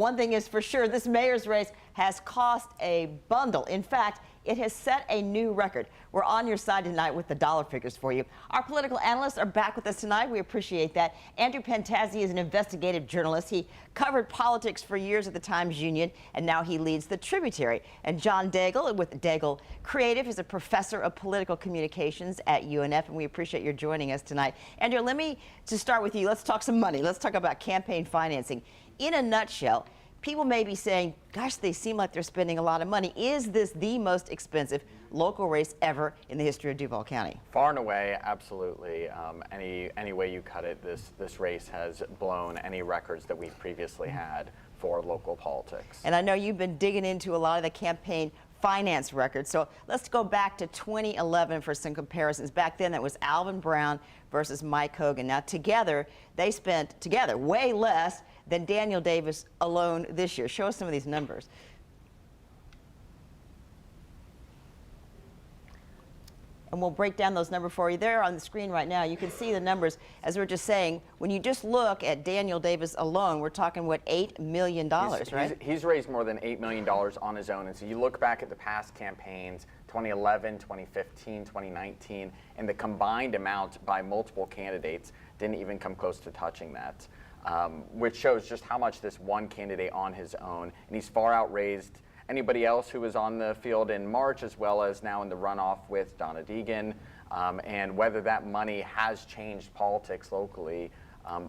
One thing is for sure, this mayor's race has cost a bundle. In fact, it has set a new record. We're on your side tonight with the dollar figures for you. Our political analysts are back with us tonight. We appreciate that. Andrew Pentazzi is an investigative journalist. He covered politics for years at the Times-Union, and now he leads the Tributary. And John Daigle with Daigle Creative is a professor of political communications at UNF, and we appreciate your joining us tonight. Andrew, let me just start with you. Let's talk some money. Let's talk about campaign financing. In a nutshell, people may be saying, gosh, they seem like they're spending a lot of money. Is this the most expensive local race ever in the history of Duval County? Far and away, absolutely. Any way you cut it, this race has blown any records that we've previously had for local politics. And I know you've been digging into a lot of the campaign finance records. So let's go back to 2011 for some comparisons. Back then, that was Alvin Brown versus Mike Hogan. Now, together, they spent way less than Daniel Davis alone this year. Show us some of these numbers. And we'll break down those numbers for you. They're on the screen right now. You can see the numbers. As we we're just saying, when you just look at Daniel Davis alone, we're talking, what, $8 million, right? He's raised more than $8 million on his own. And so you look back at the past campaigns, 2011, 2015, 2019, and the combined amount by multiple candidates didn't even come close to touching that, which shows just how much this one candidate on his own, and he's far outraised anybody else who was on the field in March, as well as now in the runoff with Donna Deegan, and whether that money has changed politics locally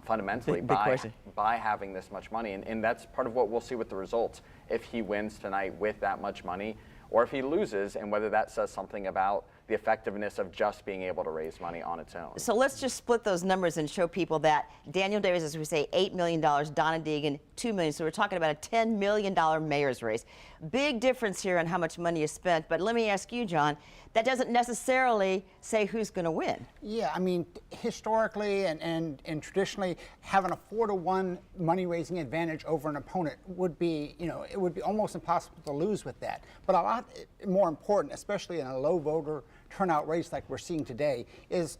fundamentally by having this much money. And that's part of what we'll see with the results, if he wins tonight with that much money, or if he loses, and whether that says something about the effectiveness of just being able to raise money on its own. So let's just split those numbers and show people that Daniel Davis, as we say, $8 million, Donna Deegan, $2 million. So we're talking about a $10 million mayor's race. Big difference here on how much money is spent. But let me ask you, John, that doesn't necessarily say who's going to win. Yeah, I mean, historically and traditionally, having a 4-to-1 money-raising advantage over an opponent would be, it would be almost impossible to lose with that. But a lot more important, especially in a low voter turnout race like we're seeing today, is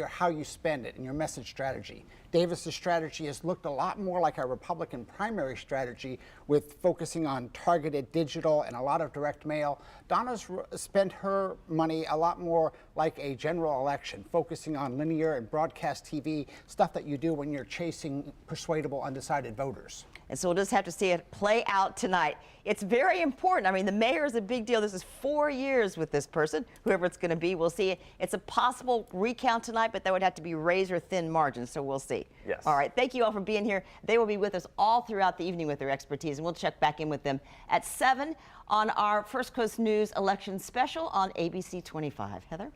how you spend it and your message strategy. Davis's strategy has looked a lot more like a Republican primary strategy, with focusing on targeted digital and a lot of direct mail. Donna's spent her money a lot more like a general election, focusing on linear and broadcast TV, stuff that you do when you're chasing persuadable, undecided voters. And so we'll just have to see it play out tonight. It's very important. I mean, the mayor is a big deal. This is 4 years with this person, whoever it's going to be. We'll see. It's a possible recount tonight, but that would have to be razor-thin margins, so we'll see. Yes. All right. Thank you all for being here. They will be with us all throughout the evening with their expertise, and we'll check back in with them at 7 on our First Coast News election special on ABC 25. Heather?